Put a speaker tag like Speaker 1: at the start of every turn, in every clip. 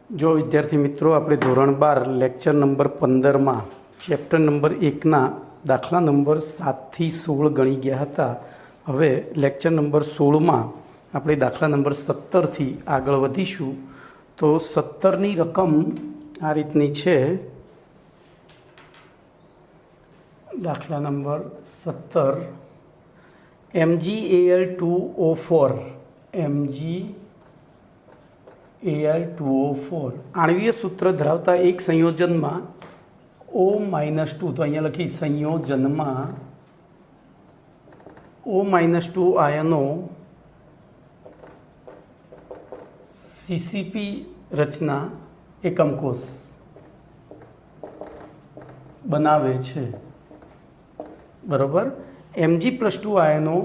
Speaker 1: जो विद्यार्थी मित्रों આપણે ધોરણ 12 લેક્ચર નંબર 15 માં ચેપ્ટર નંબર 1 ના દાખલા નંબર 7 થી 16 ગણી ગયા હતા। હવે લેક્ચર નંબર 16 માં આપણે દાખલા નંબર 17 થી આગળ વધીશું। તો 17 ની રકમ આ રીતની છે। દાખલા નંબર 17 MgAl2O4 Al2O4 आणवीय सूत्र धरावता एक संयोजन में O-2 तो अहीं लखी संयोजन में O-2 आयनों CCP रचना एकम कोष बनावे छे बराबर। Mg+2 आयनों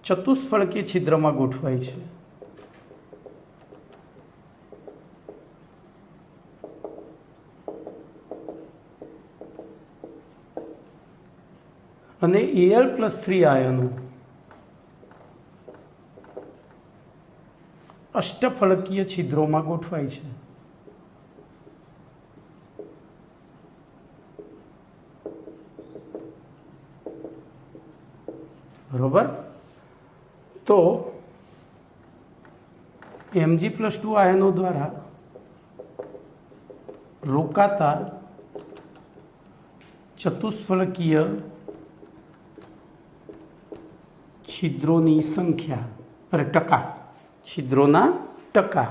Speaker 1: चतुष्फलकीय छिद्र में गोठवाय छे। अने Al+3 आयनों अष्टफलकीय छिद्रों में गोठवाय छे। बराबर। तो Mg+2 आयनों द्वारा रोकाता चतुष्फलकीय छिद्रों संख्या अरे टका छिद्रों टका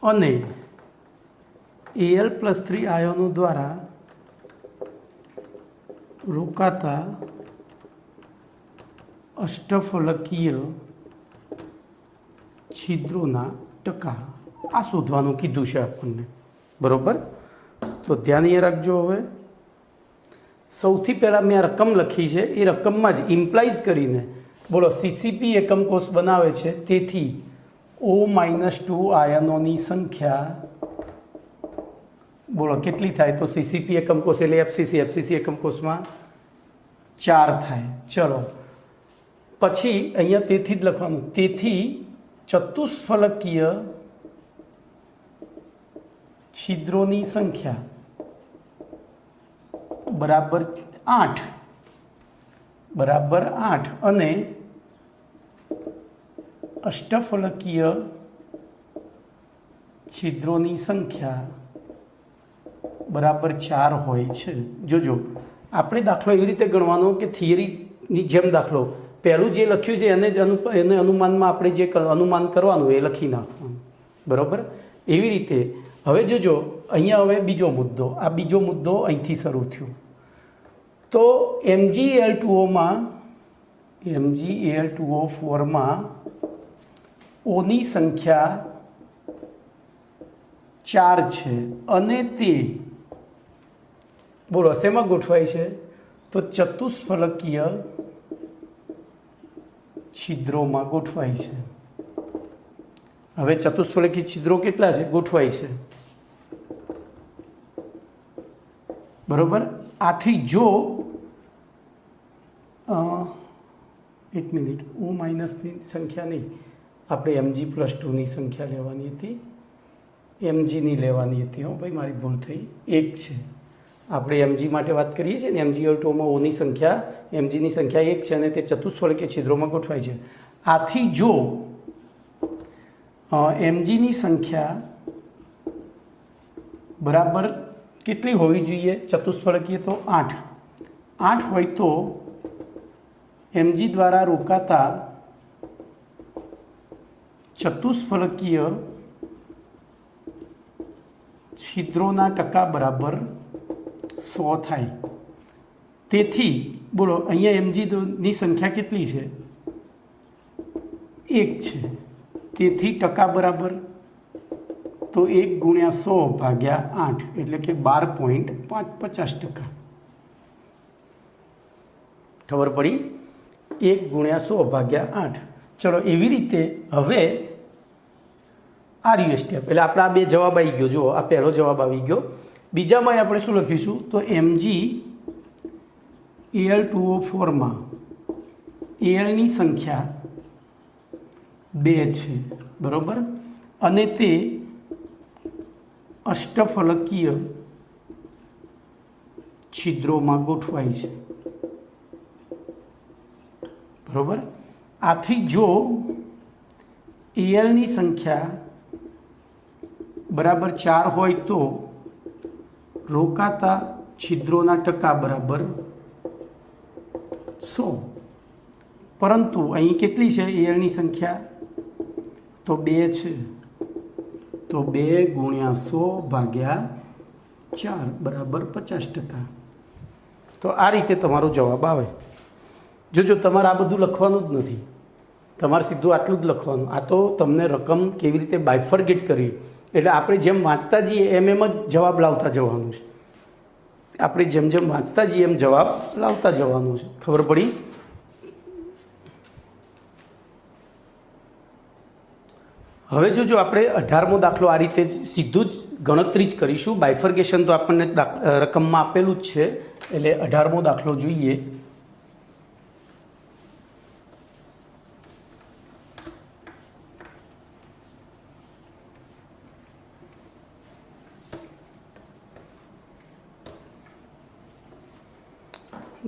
Speaker 1: अने Al+3 आयनों द्वारा रोकाता अष्टफलकीय छिद्रों टका आ शोधवानुं कीधुं छे आपणे। बरोबर। तो ध्यान ये राखजो। हवे सौथी पहला मैं रकम लखी है ए रकम में ज इम्प्लाइज करीने बोलो सीसीपी एकम कोष बनावे छे। तेथी O-2 आयनों की संख्या बोलो केटली थाय तो सीसीपी एकम कोष एटले एफसीसी एकम कोष में 4 थाय। चलो पछी अहींया तेथी ज लखवानुं। तेथी चतुष्फलकीय छिद्रों की संख्या बराबर 8 अने अष्टफलकीय छिद्रों की संख्या बराबर 4 होय छे। जोजो आपणे दाखलो एवी रीते गणवानो के थियरी नी जेम दाखलो पहलू जे लख्युं छे एने अनुमान में आपणे जे अनुमान करवानुं ए लखी नाखवानुं। बराबर। एवी रीते हवे जोजो अहींया हवे बीजो मुद्दो। आ बीजो मुद्दो अहींथी शरू थयो। तो MgAl2O में MgAl2O4 में O नी संख्या 4 छे अने ते बोलो शेमां गोठवाय छे तो चतुष्फलकीय छिद्रों में गोठवाय छे। हवे चतुष्फलकीय छिद्रो केटला छे गोठवाय छे। बरोबर। आथी जो एक मिनिट O- की संख्या नहीं आपणे Mg+2 की संख्या लेवानी हती। Mg नहीं लेवानी हती। हो भाई मारी भूल थई। 1 छे आपणे Mg माटे बात करीए छीए ने Mg+2 में O नी संख्या Mg नी संख्या 1 छे अने ते चतुष्फलकीय छिद्रों में गोठवाय छे। आथी जो Mg नी संख्या बराबर केटली होवी जोईए चतुष्फलकीय तो 8 होय तो Mg द्वारा रोकाता चतुष्फलकीय छिद्रों टका बराबर 100 थाय। तेथी बोलो अहींया Mg नी संख्या केटली छे 1 छे। तेथी टका बराबर तो 1 × 100 भाग्या 8 एटले के 12.50%। खबर पड़ी। 1 × 100 भाग्या 8। चलो एवी रीते हवे आ स्टेप एटले आपणे आ बे जवाब आई गयो। जो आ पहलो जवाब आई गयो। बीजामां આપણે શું લખીશું તો mg Al2O4 માં Alની સંખ્યા 2 છે, બરાબર, અને તે અષ્ટફલકીય છિદ્રોમાં ગોઠવાય છે, બરાબર. આથી જો Alની સંખ્યા બરાબર 4 હોય તો રોકાતા છિદ્રોના ટકા બરાબર 100. પરંતુ અહીં કેટલી છે Alની સંખ્યા? તો 2 છે, તો 2 ગુણ્યા 100 ભાગ્યા 4 બરાબર 50%. તો આ રીતે તમારો જવાબ આવે. જો તમારે આ બધું લખવાનું જ નથી, તમારે સીધું આટલું જ લખવાનું. આ તો તમને રકમ કેવી રીતે બાયફર્ગેટ કરવી, એટલે આપણે જેમ વાંચતા જઈએ એમ જ જવાબ લાવતા જવાનું છે. આપણે જેમ જેમ વાંચતા જઈએ એમ જવાબ લાવતા જવાનું છે. ખબર પડી? હવે જો આપણે 18મો દાખલો આ રીતે સીધું જ ગણતરી જ કરીશું. બાયફર્ગેશન તો આપણને રકમમાં આપેલું જ છે, એટલે 18મો દાખલો જોઈએ.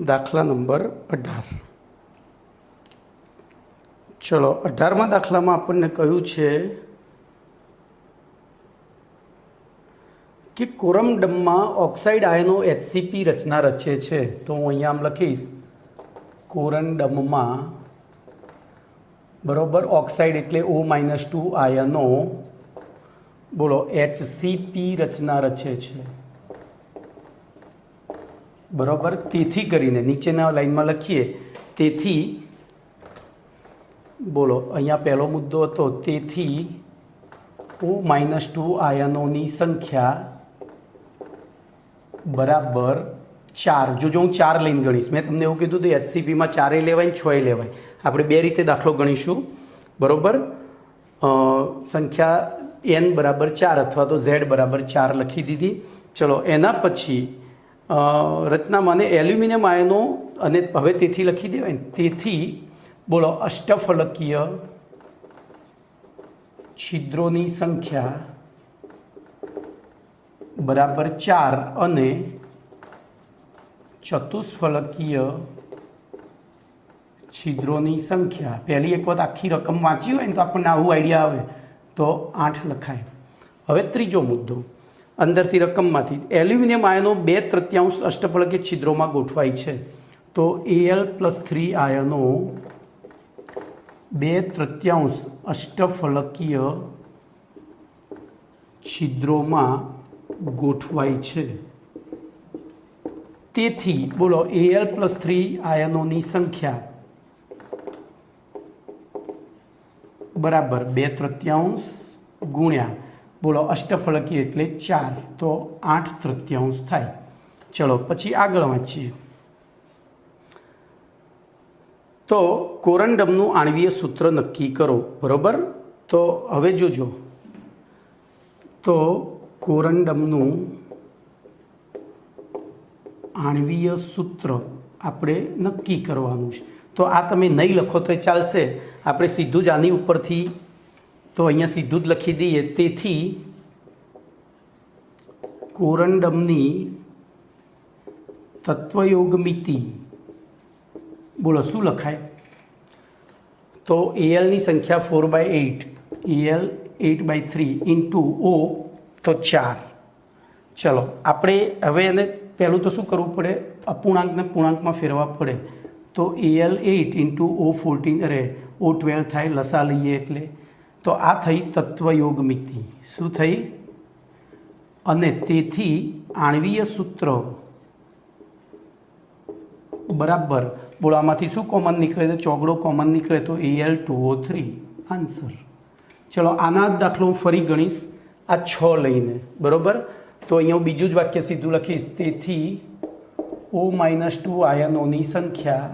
Speaker 1: દાખલા નંબર 18. ચલો, 18મા દાખલામાં આપણને કહ્યું છે કે કોરમડમમાં ઓક્સાઇડ આયનો HCP રચના રચે છે. તો હું અહીંયા આમ લખીશ કોરમડમમાં, બરોબર, ઓક્સાઇડ એટલે O-2 આયનો, બોલો, HCP રચના રચે છે, બરોબર. તેથી કરીને નીચેના લાઈનમાં લખીએ, તેથી, બોલો, અહીંયા પહેલો મુદ્દો હતો, તેથી O-2 આયનોની સંખ્યા બરાબર 4. જો હું 4 લઈને ગણીશ, મેં તમને એવું કીધું તો HCPમાં 4 લેવાય ને 6 લેવાય. આપણે 2 રીતે દાખલો ગણીશું, બરોબર. સંખ્યા n બરાબર 4 અથવા તો z બરાબર 4 લખી દીધી. ચલો, એના પછી રચનામાં એલ્યુમિનિયમ આયનો, અને હવે તેથી લખી દેવાય ને, તેથી, બોલો, અષ્ટફલકીય છિદ્રોની સંખ્યા બરાબર 4 અને ચતુષ્ફલકીય છિદ્રોની સંખ્યા, પહેલી એક વખત આખી રકમ વાંચી હોય ને તો આપણને આવું આઈડિયા આવે તો 8 લખાય. હવે ત્રીજો મુદ્દો, અંદરથી રકમમાંથી એલ્યુમિનિયમ આયનો 2/3 અષ્ટફલકીય છિદ્રોમાં ગોઠવાય છે. તો Al+3 આયનો 2/3 અષ્ટફલકીય છિદ્રોમાં ગોઠવાય છે. તેથી, બોલો, Al+3 આયનોની સંખ્યા બરાબર 2/3 ગુણ્યા, બોલો, અષ્ટફલકીય એટલે 4, તો 8/3 થાય. ચલો, પછી આગળ વાંચીએ. તો કોરન્ડમનું આણ્વીય સૂત્ર નક્કી કરો, બરોબર. તો હવે જોજો, તો કોરન્ડમનું આણ્વીય સૂત્ર આપણે નક્કી કરવાનું છે. તો આ તમે નહીં લખો તો ચાલશે, આપણે સીધું જ આની ઉપરથી, તો અહીંયા સીધું જ લખી દઈએ. તેથી કોરન્ડમની તત્વયોગમિતિ, બોલો, શું લખાય? તો Alની સંખ્યા 4/8, Al 8/3 ઇન્ટુ O તો 4. ચલો, આપણે હવે એને પહેલું તો શું કરવું પડે? અપૂર્ણાંકને પૂર્ણાંકમાં ફેરવા પડે. તો Al 8 ઇન્ટુ O14, O12 થાય, લસા લઈએ એટલે. તો આ થઈ તત્વયોગમિતિ. શું થઈ? અને તેથી આણ્વીય સૂત્ર બરાબર, બોલો, આમાંથી શું કોમન નીકળે? તો ચોગડો કોમન નીકળે, તો Al2O3 આન્સર. ચલો, આના જ દાખલો હું ફરી ગણીશ, આ 6 લઈને, બરાબર. તો અહીંયા હું બીજું જ વાક્ય સીધું લખીશ, તેથી O-2 આયનોની સંખ્યા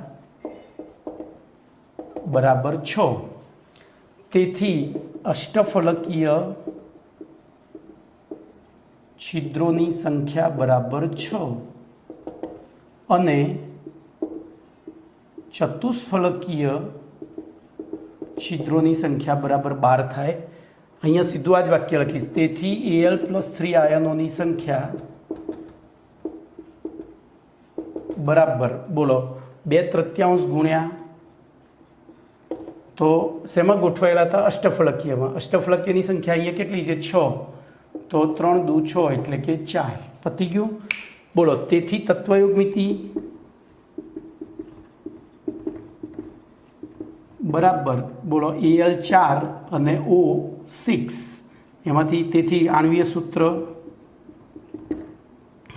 Speaker 1: બરાબર 6. તેથી અષ્ટફલકીય છિદ્રોની સંખ્યા બરાબર 6 અને ચતુષ્ફલકીય છિદ્રોની સંખ્યા બરાબર 12 થાય। અહીંયા સીધું આ જ વાક્ય લખીશ, તેથી Al+3 આયનોની સંખ્યા બરાબર બોલો 2/3 ગુણ્યા, તો શેમાં ગોઠવાયેલા હતા? અષ્ટફલકીયમાં। અષ્ટફલકીયની સંખ્યા અહીંયા કેટલી છે? 6, તો 3 દુ 6 એટલે કે 4। પતી ગયું? બોલો, તેથી તત્વયોગ મિતિ બરાબર બોલો Al4 અને O6 એમાંથી, તેથી આણ્વીય સૂત્ર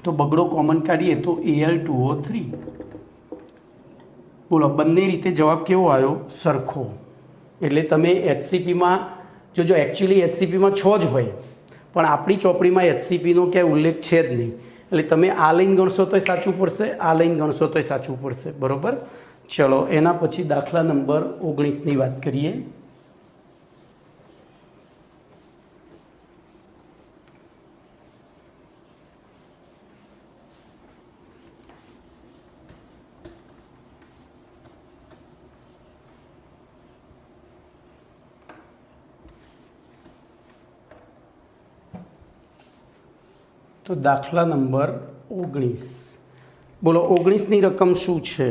Speaker 1: તો બગડો કોમન કાઢીએ તો Al2O3। બોલો, બંને રીતે જવાબ કેવો આવ્યો? સરખો। એટલે તમે HCPમાં જો એકચ્યુઅલી HCPમાં 6 જ હોય, પણ આપણી ચોપડીમાં HCPનો ક્યાંય ઉલ્લેખ છે જ નહીં, એટલે તમે આ લાઈન ગણશો તોય સાચું પડશે, આ લાઈન ગણશો તોય સાચું પડશે, બરાબર। ચલો, એના પછી દાખલા નંબર 19ની વાત કરીએ। તો દાખલા નંબર 19, બોલો 19ની રકમ શું છે?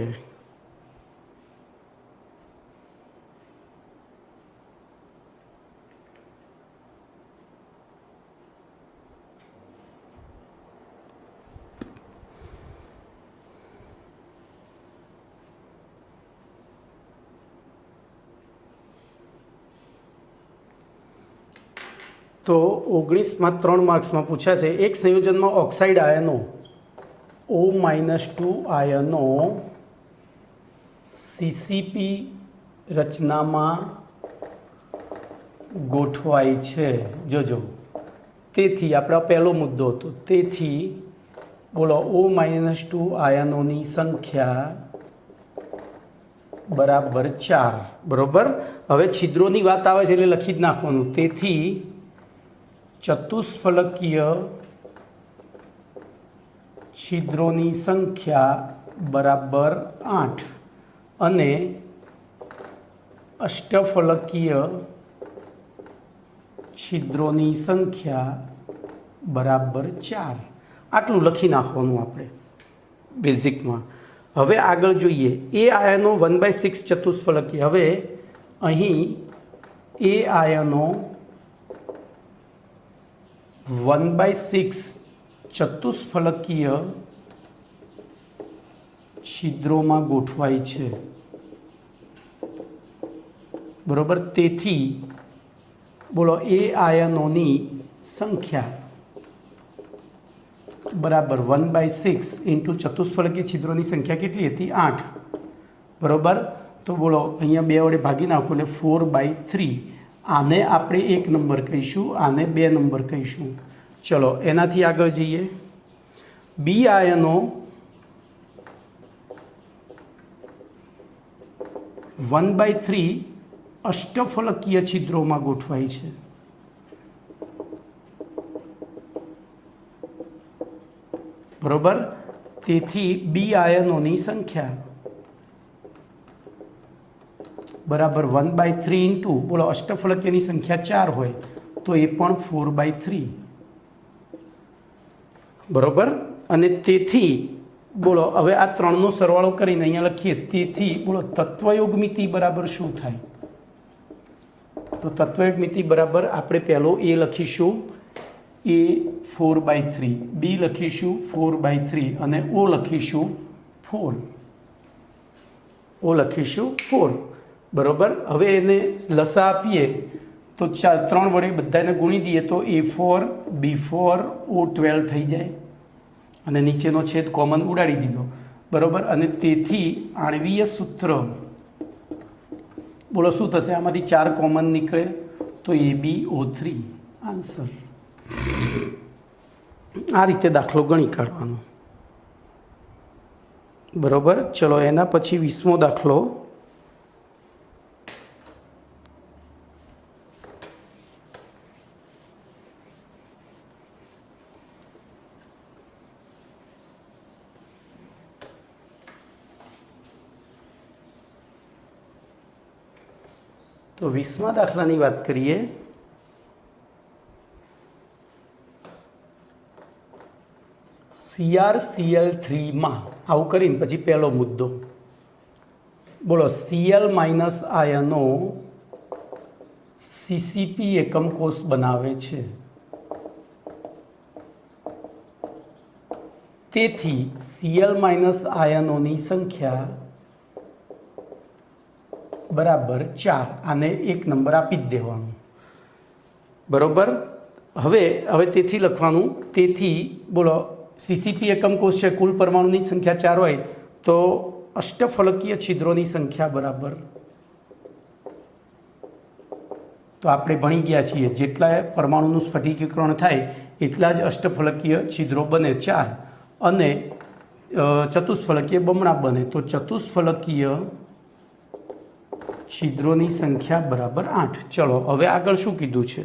Speaker 1: તો 19માં 3 માર્ક્સમાં પૂછ્યા છે, એક સંયોજનમાં ઓક્સાઇડ આયનો O-2 આયનો CCP રચનામાં ગોઠવાય છે। જોજો, તેથી આપણો પહેલો મુદ્દો હતો, તેથી બોલો O-2 આયનોની સંખ્યા બરાબર 4, બરાબર। હવે છિદ્રોની વાત આવે છે એટલે લખી જ નાખવાનું, તેથી ચતુષ્ફલકીય છિદ્રોની સંખ્યા બરાબર 8 અને અષ્ટફલકીય છિદ્રોની સંખ્યા બરાબર 4। આટલું લખી નાખવાનું આપણે બેઝિકમાં। હવે આગળ જોઈએ, એ આયનો 1/6 ચતુષ્ફલકીય। હવે અહીં એ આયનો 1/6 ચતુષ્ફલકીય છિદ્રોમાં ગોઠવાય છે, બરોબર। તેથી બોલો એ આયનોની સંખ્યા બરાબર 1/6 ઇન્ટુ ચતુષ્ફલકીય છિદ્રોની સંખ્યા કેટલી હતી? 8, બરોબર। તો બોલો અહીંયા 2 વડે ભાગી નાખો એટલે 4/3। આને આપણે 1 નંબર કહીશું, આને 2 નંબર કહીશું। ચલો, એનાથી આગળ જઈએ। બી આયનો 1/3 અષ્ટફલકીય છિદ્રોમાં ગોઠવાય છે, બરોબર। તેથી બી આયનોની સંખ્યા બરાબર 1/3 ઇન્ટુ બોલો અષ્ટફલકીયની સંખ્યા 4 હોય તો એ પણ 4/3, બરોબર। અને તેથી બોલો હવે આ 3નો સરવાળો કરીને અહીંયા લખીએ, તેથી બોલો તત્વયોગ મિતિ બરાબર શું થાય? તો તત્વયોગ મિતિ બરાબર આપણે પહેલો એ લખીશું, એ 4/3, બી લખીશું 4/3 અને ઓ લખીશું 4, ઓ લખીશું 4, બરોબર। હવે એને લસા આપીએ તો 3 વડે બધાને ગુણી દઈએ તો A4 B4 O12 થઈ જાય અને નીચેનો છેદ કોમન ઉડાડી દીધો, બરોબર। અને તેથી આણ્વીય સૂત્ર બોલો શું થશે? આમાંથી 4 કોમન નીકળે તો AbO3 આન્સર। આ રીતે દાખલો ગણી કાઢવાનો, બરોબર। ચલો, એના પછી 20મો દાખલો। तो 20 દાખલાની વાત કરીએ। CrCl3 માં આવું કરીને પછી પહેલો મુદ્દો બોલો, Cl માઇનસ આયનો CCP એકમ કોષ બનાવે છે, તેથી Cl માઇનસ આયનોની સંખ્યા બરાબર 4। આને 1 નંબર આપી જ દેવાનો, બરોબર। હવે તેથી લખવાનું, તેથી બોલો CCP એકમ કોષ છે, કુલ પરમાણુની સંખ્યા 4 હોય તો અષ્ટફલકીય છિદ્રોની સંખ્યા બરાબર, તો આપણે ભણી ગયા છીએ જેટલા પરમાણુનું સ્ફટિકીકરણ થાય એટલા જ અષ્ટફલકીય છિદ્રો બને 4 અને ચતુષ્ફલકીય બમણા બને, તો ચતુષ્ફલકીય છિદ્રોની સંખ્યા બરાબર 8। ચલો હવે આગળ શું કીધું છે,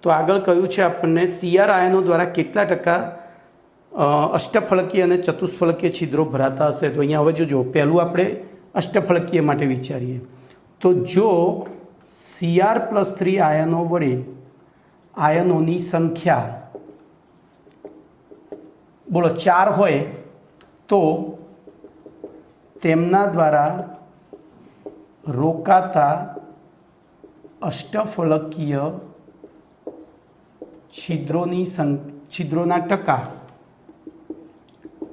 Speaker 1: તો આગળ કહ્યું છે આપણને Cr આયનો દ્વારા કેટલા ટકા અષ્ટફલકીય અને ચતુષ્ફલકીય છિદ્રો ભરાતા હશે। તો અહીંયા હવે જોજો, પહેલું આપણે અષ્ટફલકીય માટે વિચારીએ તો જો Cr+3 આયનો વડે આયનોની સંખ્યા બોલો 4 હોય તો તેમના દ્વારા રોકાતા અષ્ટફલકીય છિદ્રોના ટકા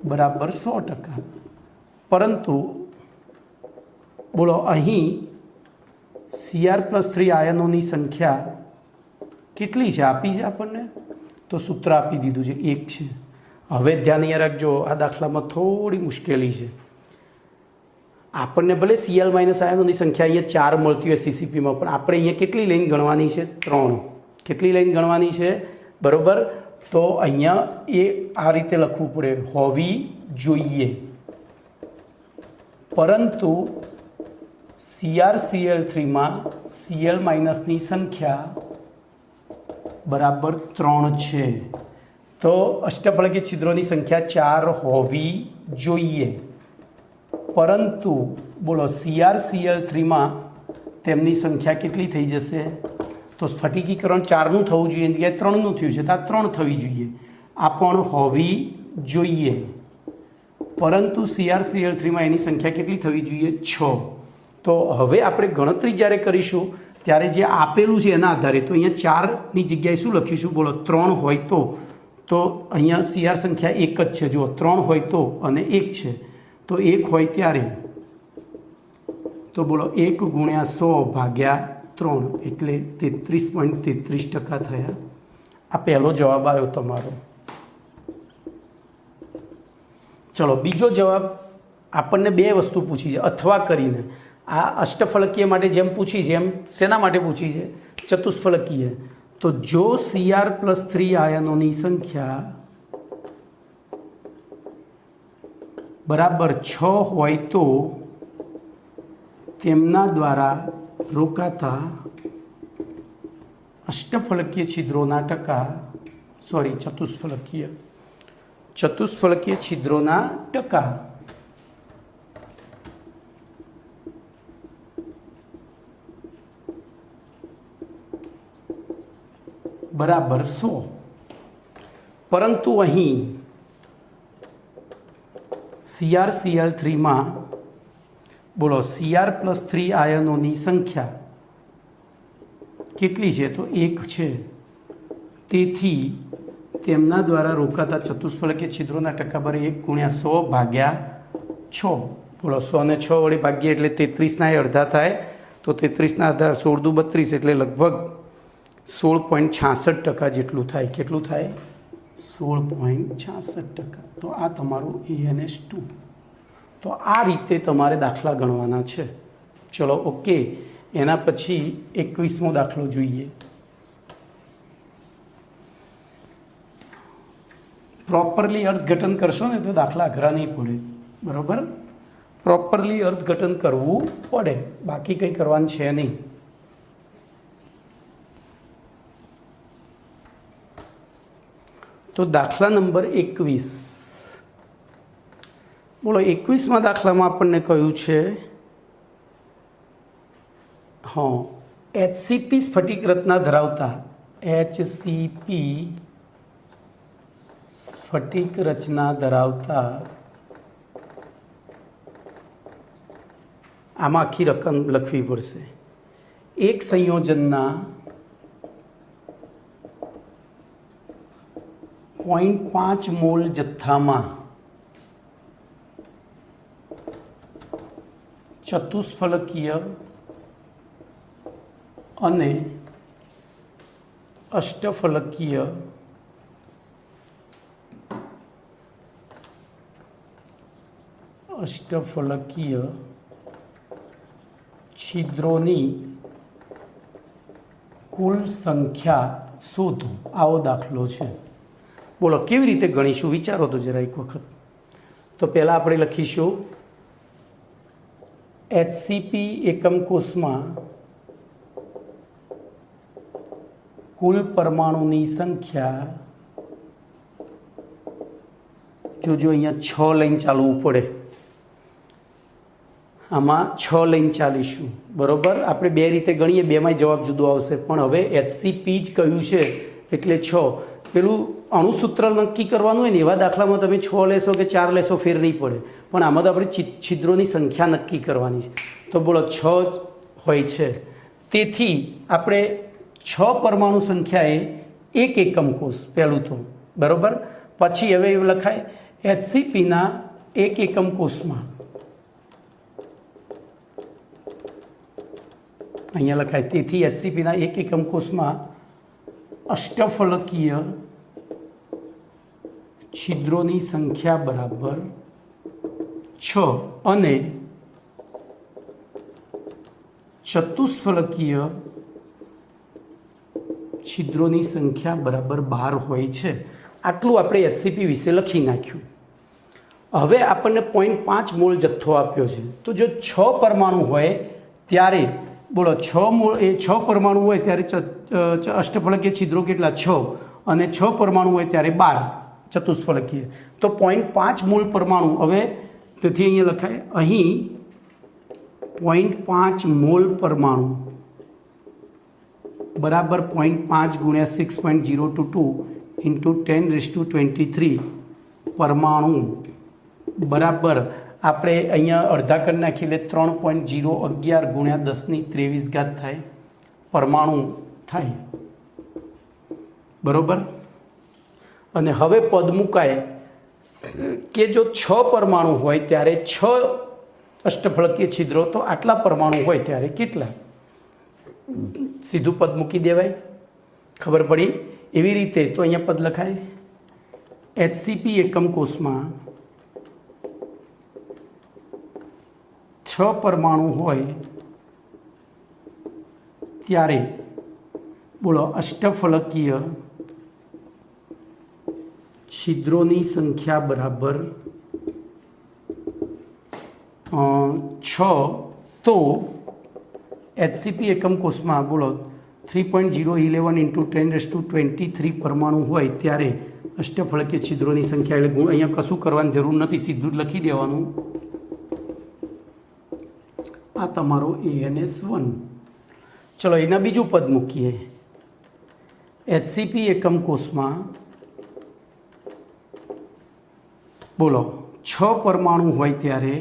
Speaker 1: બરાબર 100%। પરંતુ બોલો અહીં Cr+3 આયનોની સંખ્યા કેટલી છે આપી છે આપણને, તો સૂત્ર આપી દીધું છે 1 છે। હવે ધ્યાન રાખજો, આ દાખલામાં થોડી મુશ્કેલી છે। આપણને ભલે Cl માઇનસ આયનોની સંખ્યા અહીંયા 4 મળતી હોય CCPમાં, પણ આપણે અહીંયા કેટલી લઈને ગણવાની છે, 3। કેટલી લઈને ગણવાની છે, બરાબર। તો અહીંયા એ આ રીતે લખવું પડે, હોવી જોઈએ, પરંતુ CrCl3માં Cl માઇનસની સંખ્યા બરાબર 3 છે, તો અષ્ટફલકીય છિદ્રોની સંખ્યા 4 હોવી જોઈએ, પરંતુ બોલો CrCl3માં તેમની સંખ્યા કેટલી થઈ જશે, તો સ્ફટિકીકરણ 4નું થવું જોઈએ, જગ્યાએ 3નું થયું છે તો આ 3 થવી જોઈએ, આ પણ હોવી જોઈએ, પરંતુ CrCl3માં એની સંખ્યા કેટલી થવી જોઈએ, 6। તો હવે આપણે ગણતરી જ્યારે કરીશું ત્યારે જે આપેલું છે એના આધારે, તો અહીંયા 4ની જગ્યાએ શું લખીશું, બોલો 3 હોય તો અહીંયા Cr સંખ્યા 1 જ છે, જુઓ 3 હોય તો અને 1 છે, તો 1 હોય ત્યારે તો બોલો 1 × 100 / 3 એટલે 33.33% થયા। આ પહેલો જવાબ આવ્યો તમારો। ચલો બીજો જવાબ, આપણને 2 વસ્તુ પૂછી છે અથવા કરીને, આ અષ્ટફલકીય માટે જેમ પૂછી છે એમ શેના માટે પૂછી છે, ચતુષ્ફલકીય। તો જો Cr+3 આયનોની સંખ્યા બરાબર 6 હોય તો તેમના દ્વારા રોકાતા અષ્ટફલકીય છિદ્રોના ટકા, ચતુષ્ફલકીય છિદ્રોના ટકા બરાબર 100। પરંતુ અહીં CrCl3માં બોલો Cr+3 આયનોની સંખ્યા કેટલી છે, તો 1 છે, તેથી તેમના દ્વારા રોકાતા ચતુષ્ફલકીય છિદ્રોના ટકા બરાબર 1 × 100 / 6। બોલો 100 ને 6 વડે ભાગીએ એટલે 33ના અડધા થાય, તો 33ના અડધા 16 × 2 = 32 એટલે લગભગ 16.66% જેટલું થાય। કેટલું થાય, 16.66%। તો આ તમારું ANS2। તો આ રીતે તમારે દાખલા ગણવાના છે। ચલો ઓકે, એના પછી 21મો દાખલો જોઈએ। પ્રોપરલી અર્થઘટન કરશો ને તો દાખલા અઘરા નહીં પડે, બરાબર। પ્રોપરલી અર્થઘટન કરવું પડે, બાકી કંઈ કરવાનું છે નહીં। તો દાખલા નંબર 21, બોલો 21મા દાખલામાં આપણને કહ્યું છે, HCP સ્ફટિક રચના ધરાવતા HCP સ્ફટિક રચના ધરાવતા આમાં આખી રકમ લખવી પડશે. એક સંયોજનના 0.5 મોલ જથ્થામાં ચતુષ્ફલકીય અને અષ્ટફલકીય છિદ્રોની કુલ સંખ્યા શોધો. આવો દાખલો છે. બોલો કેવી રીતે ગણીશું? વિચારો તો જરા એક વખત. તો પહેલાં આપણે લખીશું HCP એકમ કોષમાં કુલ પરમાણુની સંખ્યા, જોજો અહીંયા 6 લઈને ચાલવું પડે, આમાં 6 લઈને ચાલીશું. બરાબર, આપણે બે રીતે ગણીએ, બેમાંય જવાબ જુદો આવશે, પણ હવે HCP જ કહ્યું છે એટલે 6. પેલું અણુસૂત્ર નક્કી કરવાનું હોય ને એવા દાખલામાં તમે 6 લેશો કે 4 લેશો ફેર નહીં પડે, પણ આમાં તો આપણે છિદ્રોની સંખ્યા નક્કી કરવાની છે. તો બોલો 6 હોય છે, તેથી આપણે 6 પરમાણુ સંખ્યાએ એક એકમ કોષ પહેલું તો. બરાબર, પછી હવે એવું લખાય HCPના એક એકમ કોષમાં, અહીંયા લખાય તેથી HCPના એક એકમ કોષમાં અષ્ટફલકીય છિદ્રોની સંખ્યા બરાબર 6 અને ચતુષ્ફલકીય છિદ્રોની સંખ્યા બરાબર 12 હોય છે. આટલું આપણે HCP વિશે લખી નાખ્યું. હવે આપણને 0.5 મોલ જથ્થો આપ્યો છે. તો જો 6 પરમાણુ હોય ત્યારે બોલો 6 પરમાણુ હોય ત્યારે અષ્ટફલકીય છિદ્રો કેટલા? 6. અને 6 પરમાણુ હોય ત્યારે 12 ચતુષ્ફલકીય. તો 0.5 મોલ પરમાણુ. હવે તેથી અહીંયા લખાય અહીં 0.5 મોલ પરમાણુ બરાબર 0.5 ગુણ્યા 6.022 ઇન્ટુ 10⁻23 પરમાણુ બરાબર આપણે અહીંયા અડધા કરી નાખીએ એટલે 3.011 ગુણ્યા 10⁻23 થાય પરમાણુ થાય. બરાબર, અને હવે પદ મુકાય કે જો 6 પરમાણુ હોય ત્યારે 6 અષ્ટફલકીય છિદ્રો, તો આટલા પરમાણુ હોય ત્યારે કેટલા? સીધું પદ મૂકી દેવાય, ખબર પડી. એવી રીતે તો અહીંયા પદ લખાય HCP એકમ કોષમાં 6 પરમાણુ હોય ત્યારે બોલો અષ્ટફલકીય છિદ્રોની સંખ્યા બરાબર 6. તો HCP એકમ કોષમાં બોલો 3.011 ઇન્ટુ 10⁻23 પરમાણુ હોય ત્યારે અષ્ટફલકીય છિદ્રોની સંખ્યા, એટલે ગુણ અહીંયા કશું કરવાની જરૂર નથી, સીધું જ લખી દેવાનું. આ તમારો ANS1. ચલો એના બીજું પદ મૂકીએ. HCP એકમ કોષમાં બોલો 6 પરમાણુ હોય ત્યારે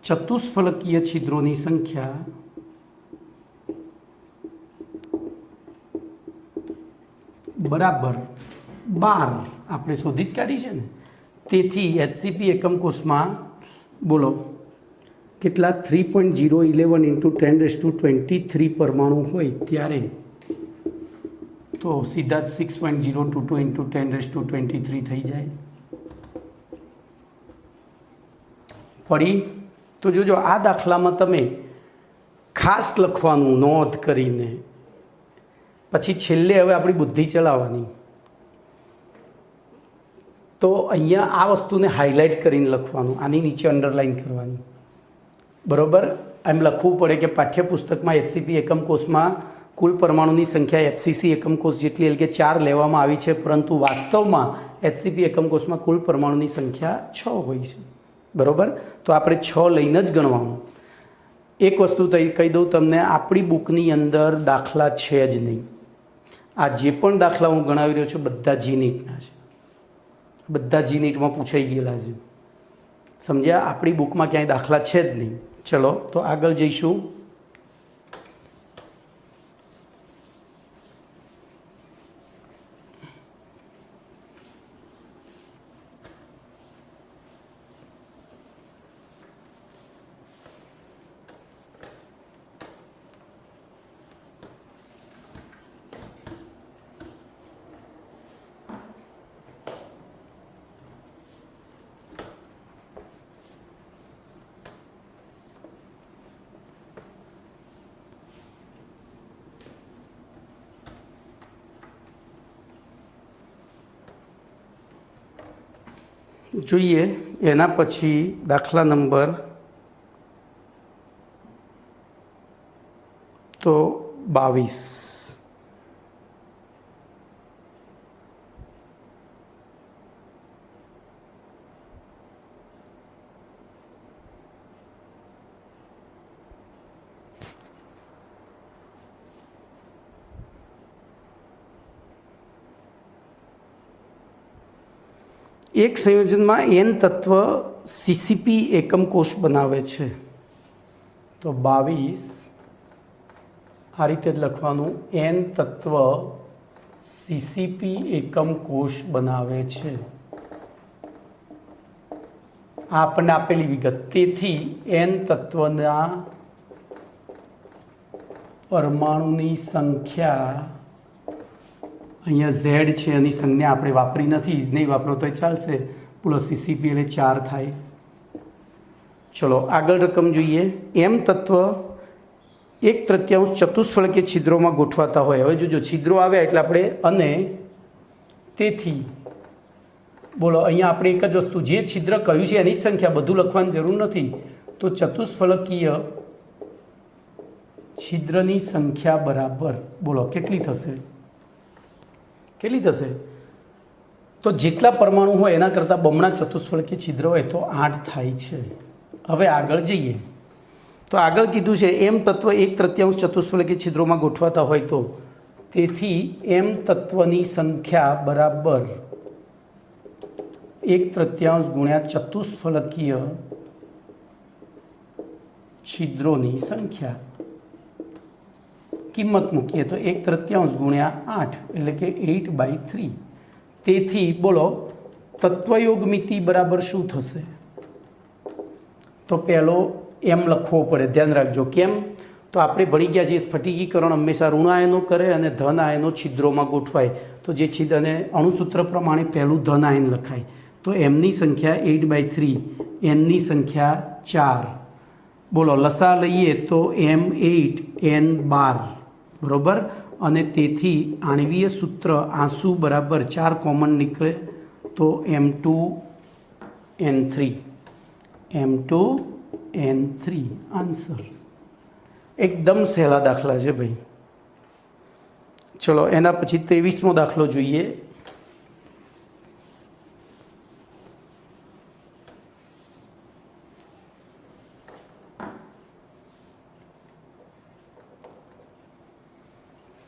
Speaker 1: ચતુષ્ફલકીય છિદ્રોની સંખ્યા બરાબર 12 આપણે શોધી જ કાઢી છે ને. તેથી HCP એકમ કોષમાં બોલો કેટલા? 3.011 ઇન્ટુ 10⁻23 પરમાણુ હોય ત્યારે તો સીધા જ 6.022 ઇન્ટુ 10⁻23 થઈ જાય. પડી? તો જોજો આ દાખલામાં તમે ખાસ લખવાનું નોંધ કરીને, પછી છેલ્લે હવે આપણી બુદ્ધિ ચલાવવાની. તો અહીંયા આ વસ્તુને હાઇલાઇટ કરીને લખવાનું, આની નીચે અંડરલાઇન કરવાની. બરાબર, એમ લખવું પડે કે પાઠ્યપુસ્તકમાં HCP એકમ કોષમાં કુલ પરમાણુની સંખ્યા FCC એકમ કોષ જેટલી એટલે કે 4 લેવામાં આવી છે, પરંતુ વાસ્તવમાં HCP એકમ કોષમાં કુલ પરમાણુની સંખ્યા 6 હોય છે. બરાબર, તો આપણે 6 લઈને જ ગણવાનું. એક વસ્તુ કહી દઉં તમને, આપણી બુકની અંદર દાખલા છે જ નહીં. આ જે પણ દાખલા હું ગણાવી રહ્યો છું બધા જીનીટના છે, બધા જીનીટમાં પૂછાઈ ગયેલા છે. સમજ્યા? આપણી બુકમાં ક્યાંય દાખલા છે જ નહીં. ચલો તો આગળ જઈશું. જોઈએ એના પછી દાખલા નંબર તો 22. એક સંયોજનમાં n તત્વ સીસીપી એકમ કોષ બનાવે છે. તો 22 આ રીતે જ લખવાનું, n તત્વ સીસીપી એકમ કોષ બનાવે છે. આ આપણને આપેલી વિગત. તેથી n તત્વના પરમાણુની સંખ્યા, અહીંયા ઝેડ છે એની સંજ્ઞા આપણે વાપરી નથી, નહીં વાપરો તો ચાલશે. બોલો સીસીપી એટલે 4 થાય. ચલો આગળ રકમ જોઈએ. m તત્વ 1/3 ચતુષ્ફલકીય છિદ્રોમાં ગોઠવાતા હોય. હવે જોજો છિદ્રો આવ્યા એટલે આપણે અને તેથી બોલો અહીંયા આપણે એક જ વસ્તુ, જે છિદ્ર કહ્યું છે એની જ સંખ્યા, બધું લખવાની જરૂર નથી. તો ચતુષ્ફલકીય છિદ્રની સંખ્યા બરાબર બોલો કેટલી થશે? કેટલી થશે? તો જેટલા પરમાણુ હોય એના કરતાં બમણા ચતુષ્ફલકીય છિદ્ર હોય તો 8 થાય છે. હવે આગળ જઈએ તો આગળ કીધું છે m તત્વ 1/3 ચતુષ્ફલકીય છિદ્રોમાં ગોઠવાતા હોય તો, તેથી m તત્વની સંખ્યા બરાબર 1/3 ગુણ્યા ચતુષ્ફલકીય છિદ્રોની સંખ્યા. કિંમત મૂકીએ તો 1/3 ગુણ્યા 8 એટલે કે 8/3. તેથી બોલો તત્વયોગ મિતિ બરાબર શું થશે? તો પહેલો એમ લખવો પડે, ધ્યાન રાખજો. કેમ? તો આપણે ભણી ગયા છીએ સ્ફટિકીકરણ હંમેશા ઋણ આયનો કરે અને ધન આયનો છિદ્રોમાં ગોઠવાય. તો જે છિદ્ર અને અણુસૂત્ર પ્રમાણે પહેલું ધન આયન લખાય. તો એમની સંખ્યા 8/3, એનની સંખ્યા 4. બોલો લસા લઈએ તો m8 n12 બરાબર. અને તેથી આણ્વીય સૂત્ર આંસુ બરાબર 4 કોમન નીકળે તો m2 n3, m2 n3 answer. એકદમ સહેલા દાખલા છે ભાઈ. ચલો એના પછી 23મો દાખલો જોઈએ.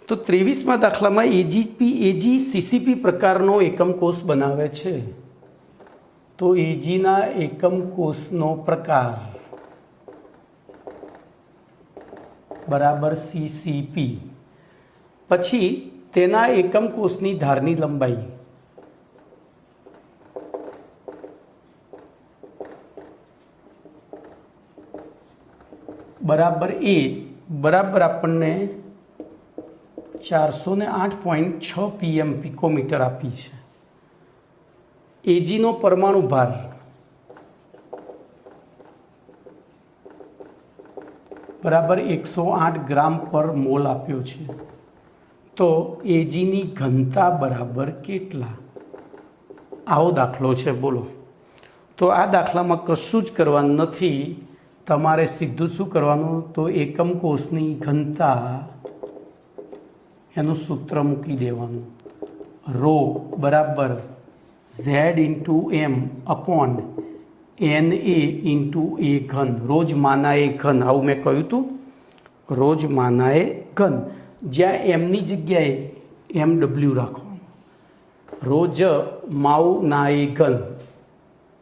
Speaker 1: તો 23મા દાખલામાં એજી સીસીપી પ્રકારનો એકમ કોષ બનાવે છે. તો એજીના એકમ કોષનો પ્રકાર બરાબર સીસીપી. પછી તેના એકમ કોષની ધારની લંબાઈ બરાબર એ બરાબર આપણને 408.6 pm પિકોમીટર આપી છે. એજીનો પરમાણુ ભાર બરાબર 108 ગ્રામ પર મોલ આપ્યો છે. તો એજીની ઘનતા બરાબર કેટલા? આવો દાખલો છે. બોલો. તો આ દાખલામાં કશું જ કરવાનું નથી. તમારે સીધું શું કરવાનું? તો એકમ કોષની ઘનતા એનું સૂત્ર મૂકી દેવાનું. રો બરાબર z × m upon NA into a ઘન, રોજ માના એ ઘન, આવું મેં કહ્યું હતું, રોજ માના એ ઘન, જ્યાં એમની જગ્યાએ MW રાખવાનું, રોજ માઉ ના એ ઘન,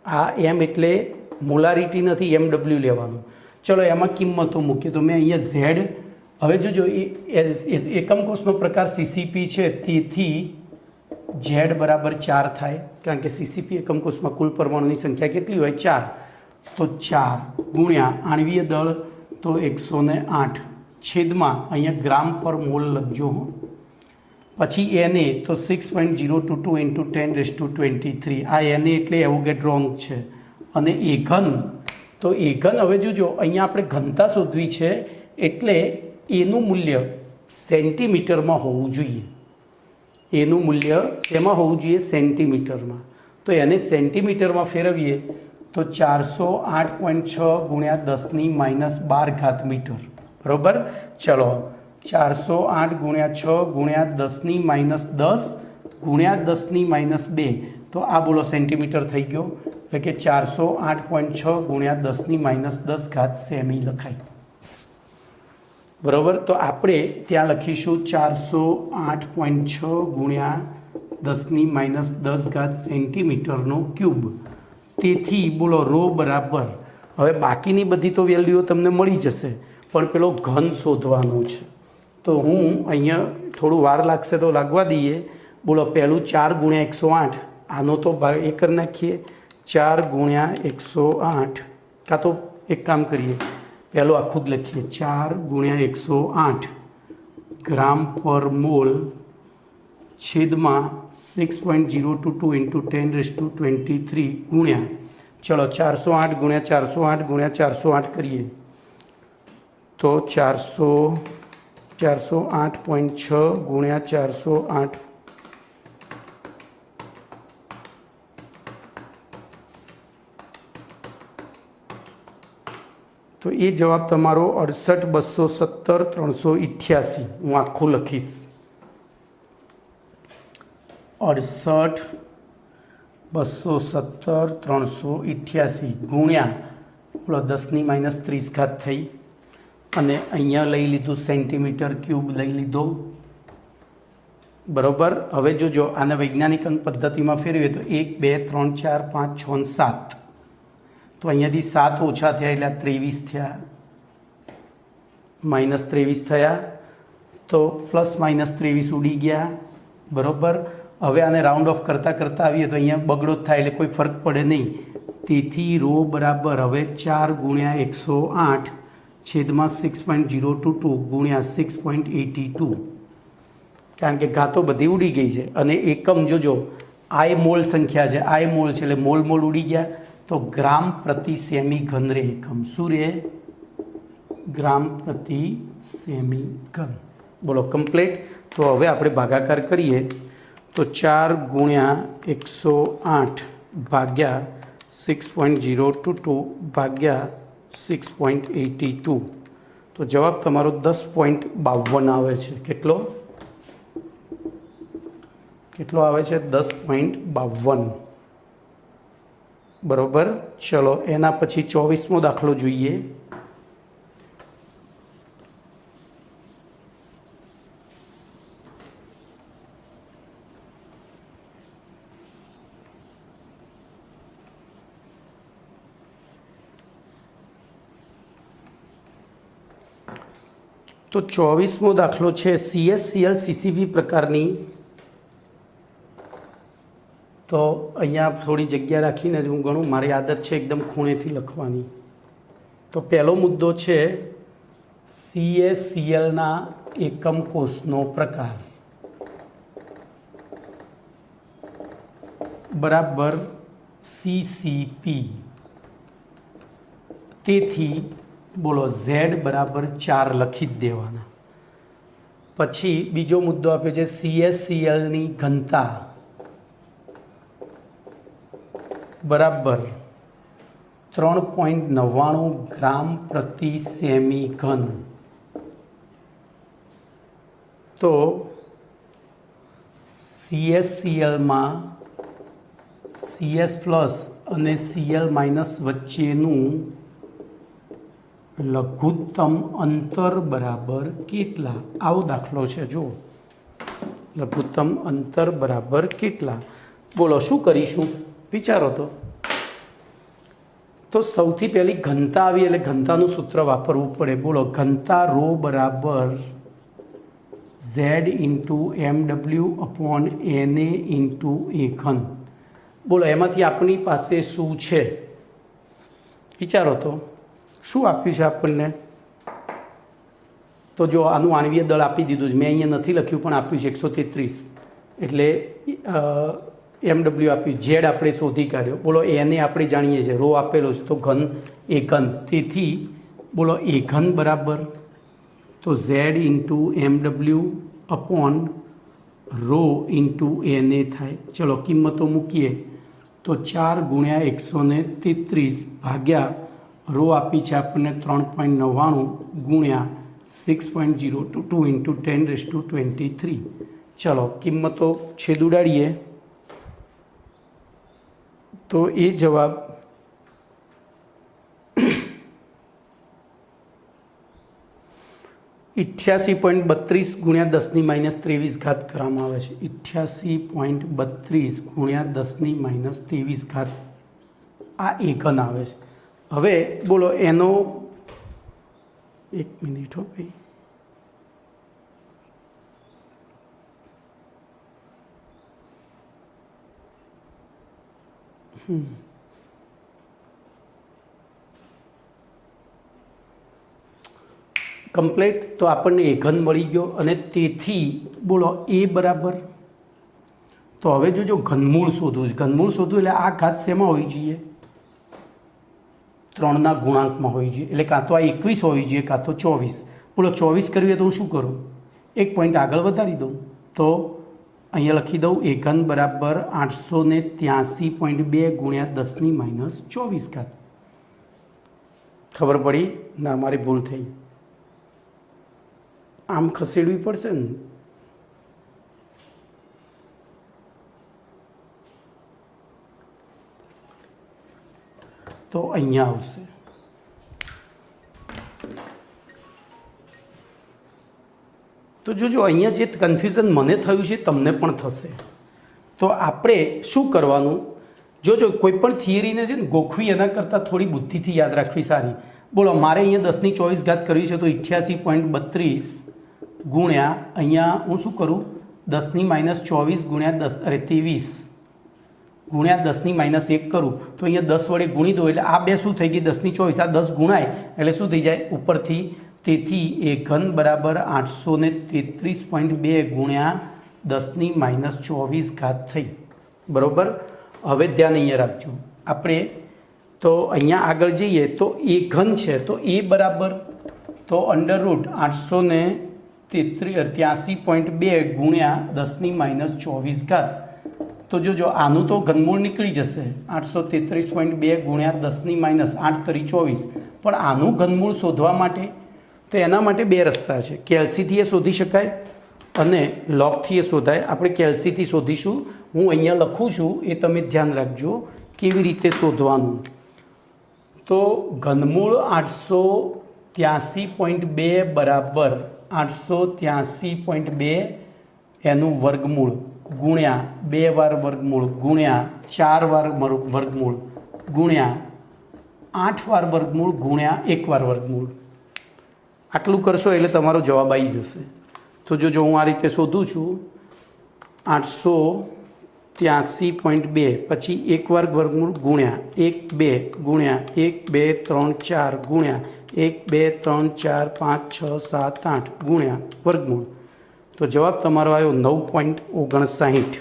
Speaker 1: આ એમ એટલે મોલારિટી નથી, MW લેવાનું. ચલો એમાં કિંમતો મૂકીએ તો મેં અહીંયા ઝેડ, હવે જોજો એકમ કોષનો પ્રકાર CCP છે, તેથી ઝેડ બરાબર 4 થાય, કારણ કે CCP એકમ કોષમાં કુલ પરમાણુની સંખ્યા કેટલી હોય? 4. તો 4 ગુણ્યા આણ્વીય દળ તો 108 છેદમાં અહીંયા ગ્રામ પર મોલ લખજો હો, પછી Na તો 6.022 ઇન્ટુ 10⁻23, આ Na એટલે એવોગેડ્રો અંક છે, અને એ ઘન, તો એ ઘન હવે જોજો અહીંયા આપણે ઘનતા શોધવી છે, એટલે એનું મૂલ્ય સેન્ટીમીટરમાં હોવું જોઈએ. એનું મૂલ્ય શેમાં હોવું જોઈએ? સેન્ટીમીટરમાં. તો એને સેન્ટીમીટરમાં ફેરવીએ તો 408.6 ગુણ્યા 10⁻12 મીટર, બરાબર. ચલો 408 ગુણ્યા 6 ગુણ્યા 10⁻10 ગુણ્યા 10⁻2, તો આ બોલો સેન્ટીમીટર થઈ ગયો, એટલે કે 408.6 ગુણ્યા 10⁻10 સેમી લખાય, બરાબર. તો આપણે ત્યાં લખીશું 408.6 ગુણ્યા 10⁻10 સેન્ટીમીટરનો ક્યુબ. તેથી બોલો રો બરાબર, હવે બાકીની બધી તો વેલ્યુઓ તમને મળી જશે, પણ પેલો ઘન શોધવાનો છે, તો હું અહીંયા થોડું વાર લાગશે તો લાગવા દઈએ. બોલો પહેલું 4 ગુણ્યા 108, આનો તો ભાગ એ કરી નાખીએ, 4 ગુણ્યા 108, કાં તો એક કામ કરીએ, પહેલું આખું જ લખીએ, 4 ગુણ્યા 108 ગ્રામ પર મોલ છેદમાં 6.022 ઇન્ટુ 10⁻23 ગુણ્યા, ચલો 408 ગુણ્યા 408 ગુણ્યા 408 કરીએ તો 408.6 ગુણ્યા 408, તો એ જવાબ તમારો 68,217,388. હું આખું લખીશ, 68,217,388 ગુણ્યા બોલો 10⁻30 થઈ, અને અહીંયા લઈ લીધું સેન્ટીમીટર ક્યુબ લઈ લીધો, બરાબર. હવે જોજો આને વૈજ્ઞાનિક અંક પદ્ધતિમાં ફેરવીએ તો 1 2 3 4 5 6 7, તો અહીંયાથી 7 ઓછા થયા એટલે 23 થયા, -23 થયા, તો +-23 ઉડી ગયા, બરાબર. હવે આને રાઉન્ડ ઓફ કરતાં કરતાં આવીએ તો અહીંયા બગડો થાય એટલે કોઈ ફરક પડે નહીં, તેથી રો બરાબર હવે 4 ગુણ્યા 108 છેદમાં 6.022 ગુણ્યા 6.82, કારણ કે ઘાતો બધી ઉડી ગઈ છે, અને એકમ જોજો આય મોલ સંખ્યા છે, આય મોલ છે એટલે મોલ મોલ ઉડી ગયા, તો ગ્રામ પ્રતિ સેમી ઘન રે એકમ, શું રે? ગ્રામ પ્રતિ સેમી ઘન. બોલો કમ્પ્લીટ. તો હવે આપણે ભાગાકાર કરીએ તો 4 ગુણ્યા 108 ભાગ્યા 6.022 ભાગ્યા 6.82, તો જવાબ તમારો 10.52 આવે છે. કેટલો આવે છે? 10.52, બરાબર. ચલો એના પછી 24મો દાખલો જોઈએ. તો 24મો દાખલો છે CSCl CCB પ્રકારની. તો અહીંયા થોડી જગ્યા રાખીને જ હું ગણું, મારી આદત છે એકદમ ખૂણેથી લખવાની. તો પહેલો મુદ્દો છે CSClના એકમ કોષનો પ્રકાર બરાબર CCP, તેથી બોલો Z બરાબર 4 લખી જ દેવાના. પછી બીજો મુદ્દો આપ્યો છે CSClની ઘનતા બરાબર 3.99 ગ્રામ પ્રતિ સેમી ઘન. તો CSClમાં CS પ્લસ અને Cl માઇનસ વચ્ચેનું લઘુત્તમ અંતર બરાબર કેટલા? આવો દાખલો છે જો, લઘુત્તમ અંતર બરાબર કેટલા? બોલો શું કરીશું, વિચારો તો સૌથી પહેલી ઘનતા આવી એટલે ઘનતાનું સૂત્ર વાપરવું પડે. બોલો ઘનતા રો બરાબર Z into MW upon NA into a ઘન. બોલો એમાંથી આપણી પાસે શું છે, વિચારો તો શું આપ્યું છે આપણને? તો જો આનું આણ્વીય દળ આપી દીધું છે, મેં અહીંયા નથી લખ્યું પણ આપ્યું છે 133. એટલે MW આપ્યું, Z આપણે શોધી કાઢ્યો. બોલો એને આપણે જાણીએ છીએ, રો આપેલો છે તો ઘન એ ઘન. તેથી બોલો એ ઘન બરાબર તો Z into MW upon rho into એને થાય. ચલો કિંમતો મૂકીએ તો 4 ગુણ્યા 133 ભાગ્યા રો આપી છે આપણને 3.99 ગુણ્યા 6.022 ઇન્ટુ 10⁻23. ચલો કિંમતો છેદ ઉડાડીએ તો એ જવાબ 88.32 ગુણ્યા 10⁻23 કરવામાં આવે છે. 88.32 ગુણ્યા 10⁻23 આ એ ઘન આવે છે. હવે બોલો એનો, એક મિનિટ હો ભાઈ, કમ્પ્લેટ. તો આપણને એ ઘન મળી ગયો અને તેથી બોલો એ બરાબર, તો હવે જો ઘનમૂળ શોધવું છે, ઘનમૂળ શોધવું એટલે આ ઘાત શેમાં હોવી જોઈએ? 3ના ગુણાંકમાં હોવી જોઈએ. એટલે કાં તો આ 21 હોવી જોઈએ કાં તો 24. બોલો 24 કરવી હોય તો હું શું કરું? એક પોઈન્ટ આગળ વધારી દઉં. તો અહીંયા લખી દઉં એ ઘન બરાબર 883.2 ગુણ્યા 10⁻24. ખબર પડી? ના, મારી ભૂલ થઈ, આમ ખસેડવી પડશે ને. તો અહીંયા આવશે. તો જોજો અહીંયા જે કન્ફ્યુઝન મને થયું છે તમને પણ થશે. તો આપણે શું કરવાનું, જોજો કોઈ પણ થિયરીને છે ને ગોખવી એના કરતાં થોડી બુદ્ધિથી યાદ રાખવી સારી. બોલો મારે અહીંયા 10⁻24 કરવી છે તો 88.32 ગુણ્યા અહીંયા હું શું કરું 10⁻24 ગુણ્યા 23 ગુણ્યા 10⁻1 કરું તો અહીંયા 10 વડે ગુણી દો એટલે આ બે શું થઈ ગઈ 10⁻24, આ 10 ગુણાય એટલે શું થઈ જાય ઉપરથી. તેથી એ ઘન બરાબર 833.2 ગુણ્યા 10⁻24 થઈ. બરાબર. હવે ધ્યાન અહીંયા રાખજો આપણે. તો અહીંયા આગળ જઈએ તો એ ઘન છે તો એ બરાબર તો √883.2 ગુણ્યા 10⁻24. તો જો આનું તો ઘનમૂળ નીકળી જશે 833.2 ગુણ્યા 10⁻8 પણ આનું ઘનમૂળ શોધવા માટે તો એના માટે બે રસ્તા છે. કેલ્સીથી એ શોધી શકાય અને લોગથી એ શોધાય. આપણે કેલ્સીથી શોધીશું. હું અહીંયા લખું છું એ તમે ધ્યાન રાખજો કેવી રીતે શોધવાનું. તો ઘનમૂળ 883.2 બરાબર 883.2 એનું વર્ગમૂળ ગુણ્યા 2 વાર વર્ગમૂળ ગુણ્યા 4 વાર વર્ગમૂળ ગુણ્યા 8 વાર વર્ગમૂળ ગુણ્યા 1 વાર વર્ગમૂળ. આટલું કરશો એટલે તમારો જવાબ આવી જશે. તો જો હું આ રીતે શોધું છું 883.2 પછી 1 વાર વર્ગમૂળ ગુણ્યા 1 2 ગુણ્યા 1 2 3 4 ગુણ્યા 1 2 3 4 5 6 7 8 ગુણ્યા વર્ગમૂળ. તો જવાબ તમારો આવ્યો 9.59.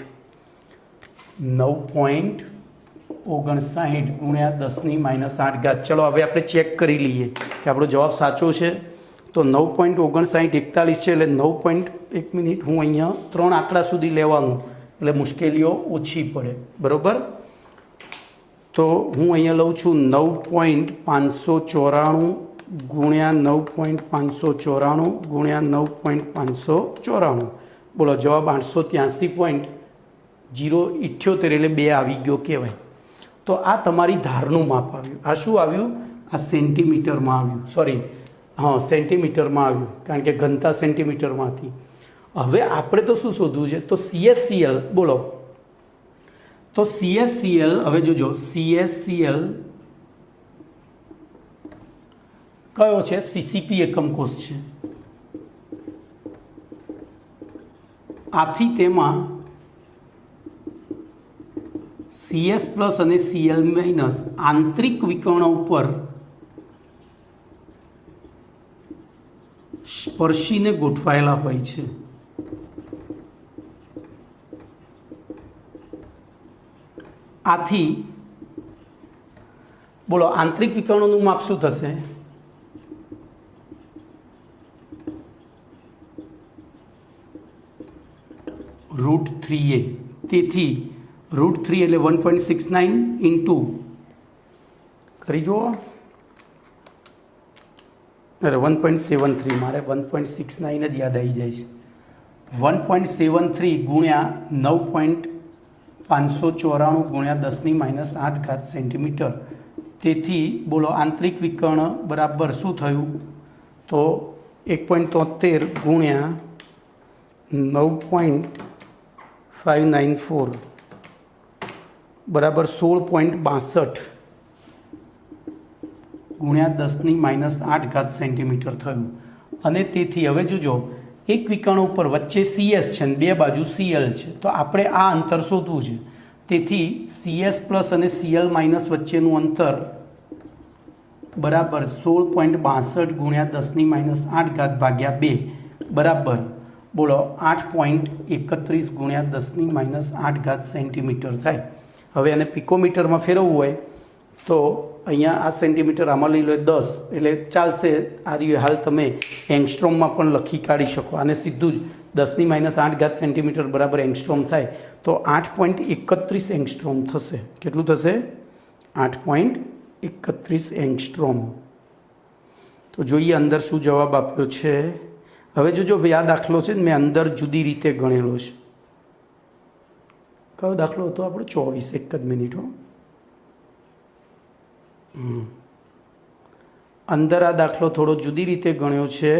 Speaker 1: 9.59 ગુણ્યા 10⁻8. ચલો હવે આપણે ચેક કરી લઈએ કે આપણો જવાબ સાચો છે. તો 9.59 41 છે એટલે 9. એક મિનિટ, હું અહીંયા 3 આંકડા સુધી લેવાનું એટલે મુશ્કેલીઓ ઓછી પડે. બરાબર. તો હું અહીંયા લઉં છું 9.594 ગુણ્યા 9.594 ગુણ્યા 9.594. બોલો જવાબ 883.078 એટલે 2 આવી ગયો કહેવાય. તો આ તમારી ધારનું માપ આવ્યું. આ શું આવ્યું? આ સેન્ટીમીટરમાં આવ્યું. સોરી, હા, સેન્ટીમીટરમાં આવ્યું, કારણ કે ઘનતા સેન્ટીમીટરમાં હતી. હવે આપણે તો શું શોધવું છે? તો CSCl, બોલો. તો CSCl, હવે જોજો, CSCl કયો છે? CCP એકમ કોષ છે. આથી તેમાં CS પ્લસ અને Cl માઇનસ આંતરિક વિકર્ણ ઉપર સ્પર્શીને ગોઠવાયેલા હોય છે. આથી બોલો, આંતરિક વિકર્ણોનું માપ શું થશે? √3a. તેથી √3 એટલે 1.69 ઇન્ટુ, કરી જુઓ, અરે 1.73, મારે 1.69 જ યાદ આવી જાય છે. 1.73 ગુણ્યા 9.594 ગુણ્યા 10⁻8 સેન્ટીમીટર. તેથી બોલો, આંતરિક વિકર્ણ બરાબર શું થયું? તો 1.73 ગુણ્યા 9.594 બરાબર 16.62 ગુણ્યા 10⁻8 સેન્ટીમીટર થયું. અને તેથી હવે જોજો, એક વિકર્ણ ઉપર વચ્ચે CS છે અને બે બાજુ Cl છે, તો આપણે આ અંતર શોધવું છે. તેથી CS પ્લસ અને Cl માઇનસ વચ્ચેનું અંતર બરાબર 16.62 ગુણ્યા 10⁻8 ભાગ્યા 2 બરાબર બોલો 8.31 ગુણ્યા 10⁻8 સેન્ટીમીટર થાય. હવે એને પિકોમીટરમાં ફેરવવું હોય તો અહીંયા આ સેન્ટીમીટર આમાં લઈ લો 10 એટલે ચાલશે. આ રહ્યું, હાલ તમે એંગસ્ટ્રોમમાં પણ લખી કાઢી શકો. આને સીધું જ 10⁻8 સેન્ટીમીટર બરાબર એંગસ્ટ્રોમ થાય તો 8.31 એંગસ્ટ્રોમ થશે. કેટલું થશે? 8.31 એંગસ્ટ્રોમ. તો જોઈએ અંદર શું જવાબ આપ્યો છે. હવે જોજો ભાઈ, આ દાખલો છે ને મેં અંદર જુદી રીતે ગણેલો છે. કયો દાખલો હતો આપણો? 24. એક જ મિનિટ હો. અંદર આ દાખલો થોડો જુદી રીતે ગણ્યો છે.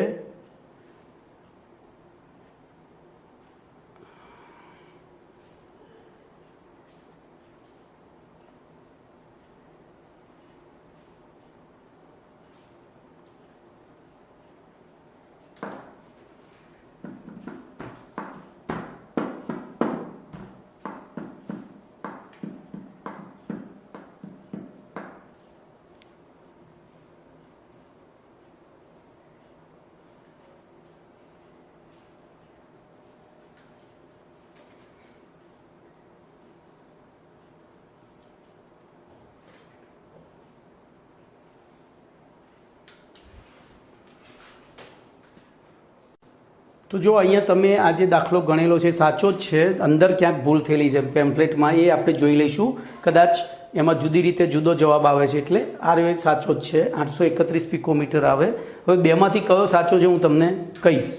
Speaker 1: તો જો અહીંયા તમે આ જે દાખલો ગણેલો છે સાચો જ છે. અંદર ક્યાંક ભૂલ થયેલી છે પેમ્પલેટમાં, એ આપણે જોઈ લઈશું. કદાચ એમાં જુદી રીતે જુદો જવાબ આવે છે, એટલે આ રહ્યો સાચો જ છે. 831 પિકોમીટર આવે. હવે બેમાંથી કયો સાચો છે હું તમને કહીશ.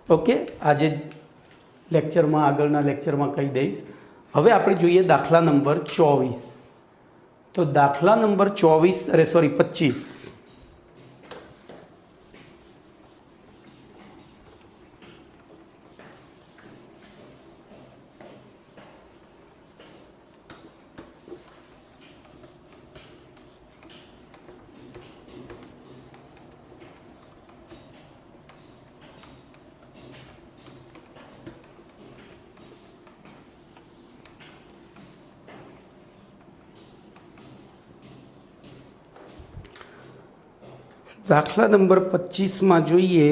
Speaker 1: ઓકે, આજે લેક્ચરમાં, આગળના લેક્ચરમાં કહી દઈશ. હવે આપણે જોઈએ દાખલા નંબર 24. તો દાખલા નંબર 25. દાખલા નંબર 25માં જોઈએ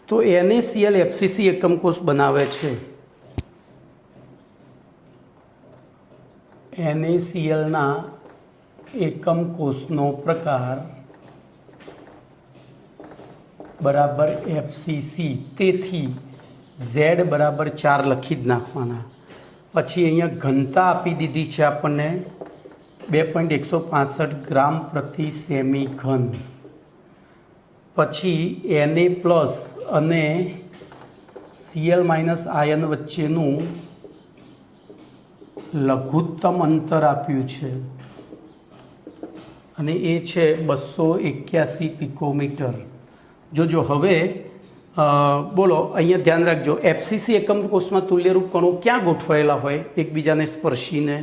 Speaker 1: તો NaCl FCC એકમ કોષ બનાવે છે. NaClના એકમ કોષનો પ્રકાર બરાબર FCC. તેથી Z બરાબર 4 લખી જ નાખવાના. પછી અહીંયા ઘનતા આપી દીધી છે આપણને 2.165 ગ્રામ પ્રતિ સેમી ઘન. પછી Na પ્લસ અને Cl માઇનસ આયન વચ્ચેનું લઘુત્તમ અંતર આપ્યું છે અને એ છે 281 પિકોમીટર. જોજો હવે બોલો અહીંયા ધ્યાન રાખજો, એફસીસી એકમ કોષમાં તુલ્યરૂપ કણો ક્યાં ગોઠવાયેલા હોય એકબીજાને સ્પર્શીને?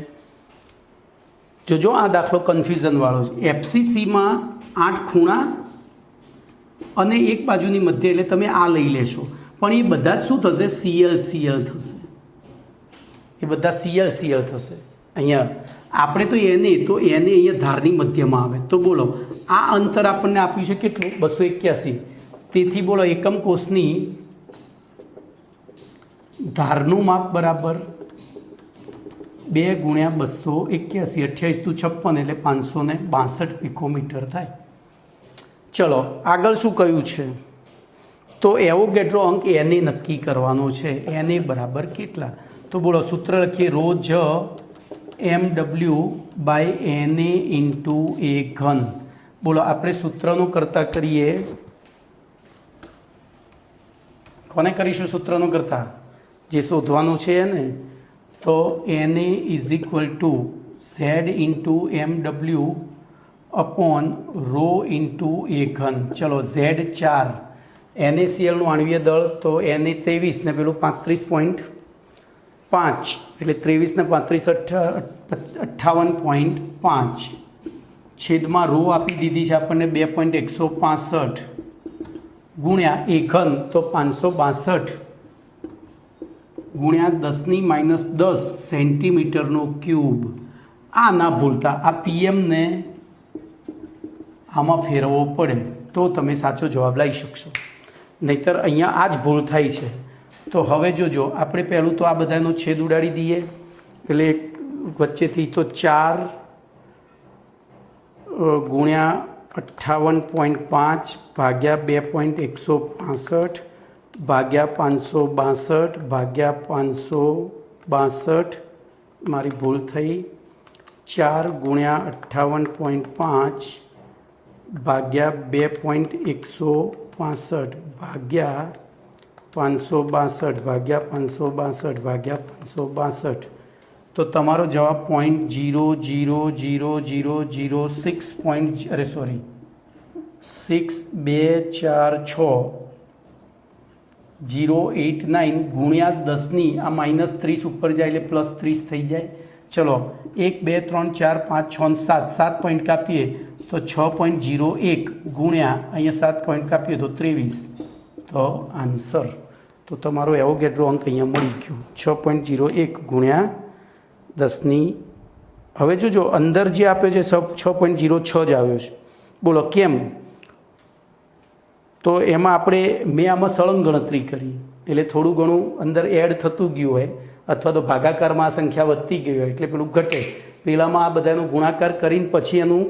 Speaker 1: જોજો આ દાખલો કન્ફ્યુઝનવાળો છે. એફસીસીમાં 8 ખૂણા અને એક બાજુની મધ્ય, એટલે તમે આ લઈ લેશો, પણ એ બધા જ શું થશે? સીએલ થશે. એ બધા સીએલ થશે. અહીંયા આપણે તો એને અહીંયા ધારની મધ્યમાં આવે. તો બોલો આ અંતર આપણને આપ્યું છે કેટલું? 281. તેથી બોલો એકમ કોષની ધારનું માપ બરાબર 2 ગુણ્યા 281, 28 × 56 એટલે 562 પિકોમીટર થાય. ચલો આગળ શું કહ્યું છે? તો એવોગેડ્રો અંક એને નક્કી કરવાનો છે. એને બરાબર કેટલા? તો બોલો સૂત્ર લખીએ, ρ જ mw/na × a ઘન. બોલો આપણે સૂત્રનો કરતા કરીએ. કોને કરીશું સૂત્રનો કરતા? જે શોધવાનું છે એને. તો na is equal to z × mw upon ρ × a ઘન. ચલો z 4, NaClનું આણ્વીય દળ તો Na 23 ને પેલું 35.5 એટલે 23 ને 35 58.5 છેદમાં ρ આપી દીધી છે આપણને 2.165 ગુણ્યા a ઘન તો 562 ગુણ્યા 10⁻10 સેન્ટીમીટરનો ક્યુબ. આ ના ભૂલતા, આ પીએમને આમાં ફેરવવો પડે તો તમે સાચો જવાબ લાવી શકશો, નહીતર અહીંયા આ જ ભૂલ થાય છે. તો હવે જોજો, આપણે પહેલું તો આ બધાનો છેદ ઉડાડી દઈએ, એટલે વચ્ચેથી તો 4 ગુણ્યા 58.5 ભાગ્યા 2.165 ભાગ્યા 562 ભાગ્યા 562, મારી ભૂલ થઈ, 4 ગુણ્યા 58.5 ભાગ્યા 2.165 ભાગ્યા 562 ભાગ્યા 562 ભાગ્યા 562, તો તમારો જવાબ 0.00006 0.6246 ગુણ્યા 10ની આ -30 ઉપર જાય એટલે +30 થઈ જાય. ચલો 1 2 3 4 5 6 7 7 પોઈન્ટ કાપીએ તો 6.01 ગુણ્યા અહીંયા 7 પોઈન્ટ કાપીએ તો 23, તો આન્સર તો તમારો એવોગેડ્રો અંક અહીંયા મળી ગયો 6.01 ગુણ્યા 10ની. હવે જોજો અંદર જે આપ્યો છે 6.06 જ આવ્યો છે. બોલો કેમ? તો એમાં મેં આમાં સળંગ ગણતરી કરી એટલે થોડું ઘણું અંદર એડ થતું ગયું હોય, અથવા તો ભાગાકારમાં આ સંખ્યા વધતી ગઈ હોય એટલે પેલું ઘટે. પહેલાંમાં આ બધાનો ગુણાકાર કરીને પછી એનું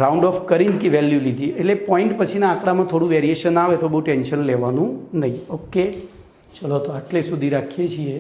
Speaker 1: રાઉન્ડ ઓફ કરીને કે વેલ્યુ લીધી, એટલે પોઈન્ટ પછીના આંકડામાં થોડું વેરિએશન આવે તો બહુ ટેન્શન લેવાનું નહીં. ઓકે, ચલો તો આટલે સુધી રાખીએ છીએ.